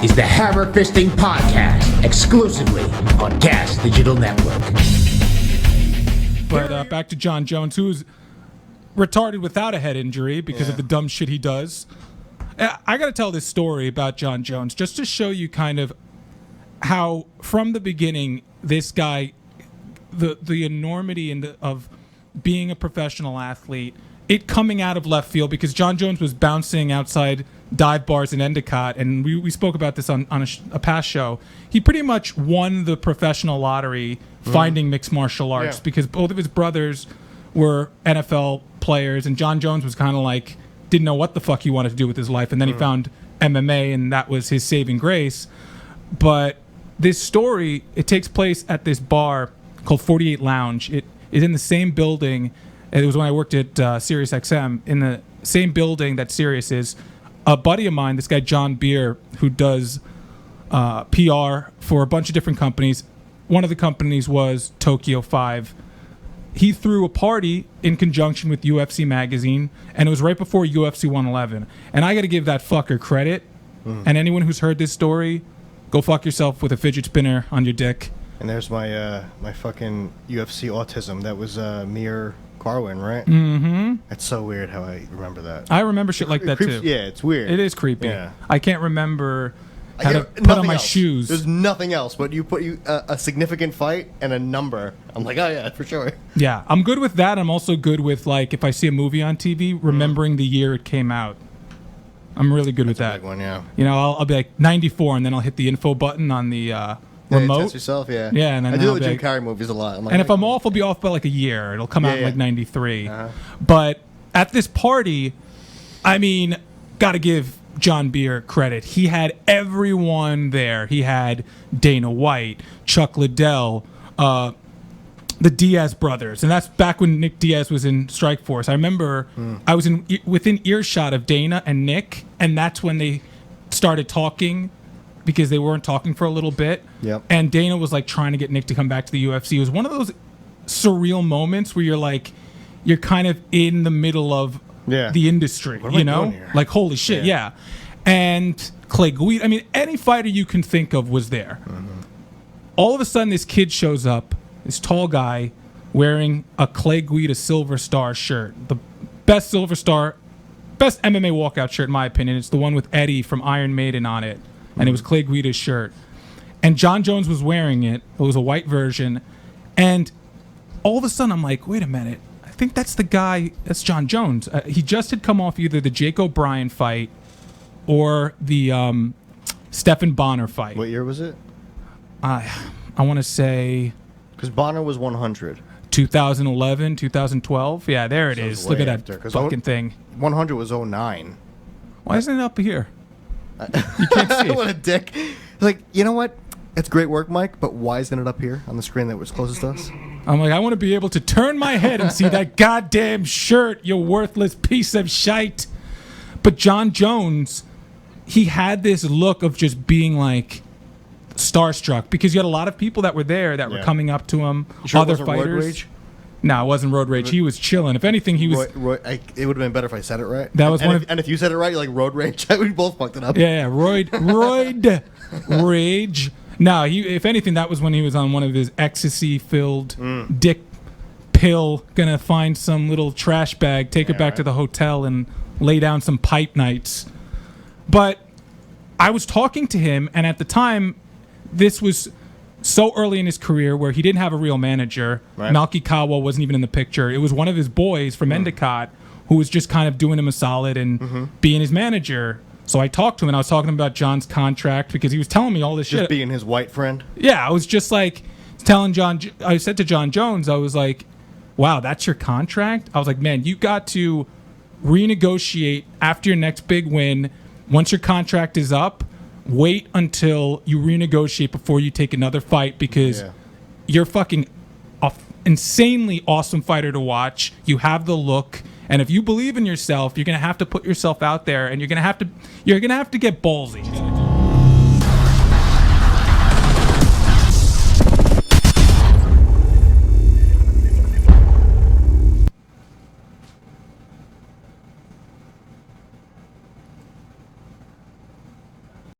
is the Hammerfisting Podcast, exclusively on Gas Digital Network. But back to Jon Jones, who's retarded without a head injury because of the dumb shit he does. I got to tell this story about Jon Jones just to show you kind of how, from the beginning, this guy, the enormity of being a professional athlete, it coming out of left field, because Jon Jones was bouncing outside dive bars in Endicott, and we spoke about this on a past show. He pretty much won the professional lottery finding mixed martial arts because both of his brothers were NFL players, and Jon Jones was kind of like, didn't know what the fuck he wanted to do with his life, and then he found MMA, and that was his saving grace. But this story, it takes place at this bar called 48 Lounge. It is in the same building. It was when I worked at Sirius XM, in the same building that Sirius is. A buddy of mine, this guy John Beer, who does PR for a bunch of different companies. One of the companies was Tokyo 5. He threw a party in conjunction with UFC Magazine, and it was right before UFC 111. And I got to give that fucker credit. And anyone who's heard this story, go fuck yourself with a fidget spinner on your dick. And there's my my fucking UFC autism. That was Mir Carwin, right? Mm-hmm. That's so weird how I remember that. I remember shit like that too. Yeah, it's weird. It is creepy. Yeah. I can't remember how to put on my shoes. There's nothing else, but you put a significant fight and a number. I'm like, oh yeah, for sure. Yeah, I'm good with that. I'm also good with, like, if I see a movie on TV, remembering the year it came out. I'm really good with that. That's a big one, yeah. You know, I'll be like 94, and then I'll hit the info button on the remote. Test yourself, yeah. Yeah, and then I do I'll with be Jim like, Carrey movies a lot. I'm like, and if I'm off, I'll be off by like a year. It'll come out in yeah. like 93. But at this party, I mean, got to give John Beer credit. He had everyone there. He had Dana White, Chuck Liddell, the Diaz brothers, and that's back when Nick Diaz was in Strikeforce. I remember I was within earshot of Dana and Nick, and that's when they started talking, because they weren't talking for a little bit. Yep. And Dana was like trying to get Nick to come back to the UFC. It was one of those surreal moments where you're like, you're kind of in the middle of the industry, what am I doing here? Like, holy shit, yeah. And Clay Guida, I mean, any fighter you can think of was there. All of a sudden, this kid shows up, this tall guy, wearing a Clay Guida Silver Star shirt. The best Silver Star, best MMA walkout shirt, in my opinion. It's the one with Eddie from Iron Maiden on it. And it was Clay Guida's shirt. And Jon Jones was wearing it. It was a white version. And all of a sudden, I'm like, wait a minute. I think that's the guy. That's Jon Jones. He just had come off either the Jake O'Brien fight or the Stephan Bonner fight. what year was it? I want to say Because Bonner was 100. 2011, 2012. Yeah, there it So is. it's Look way at after, that 'cause fucking thing. 100 was 09. Why isn't it up here? You can't see What a it. dick. Like, you know what? It's great work, Mike, but why isn't it up here on the screen that was closest to us? I'm like, I want to be able to turn my head and see that goddamn shirt, you worthless piece of shite. But Jon Jones, he had this look of just being like starstruck, because you had a lot of people that were there that were coming up to him, Sure other it wasn't fighters. Road Rage? No, it wasn't Road Rage. He was chilling. If anything, he was. It would have been better if I said it right. That was and if you said it right, you're like Road Rage. We both fucked it up. Yeah, Roid Rage. No, if anything, that was when he was on one of his ecstasy-filled dick pill, gonna find some little trash bag, take it back to the hotel, and lay down some pipe nights. But I was talking to him, and at the time, this was so early in his career where he didn't have a real manager. Right. Naoki Kawa wasn't even in the picture. It was one of his boys from Endicott who was just kind of doing him a solid and being his manager. So I talked to him, and I was talking about John's contract, because he was telling me all this Just shit. being his white friend. Yeah, I was just like telling John. I said to Jon Jones, I was like, wow, that's your contract? I was like, man, you got to renegotiate after your next big win. Once your contract is up, wait until you renegotiate before you take another fight, because you're fucking insanely awesome fighter to watch. You have the look, and if you believe in yourself, you're gonna have to put yourself out there, and you're gonna have to get ballsy.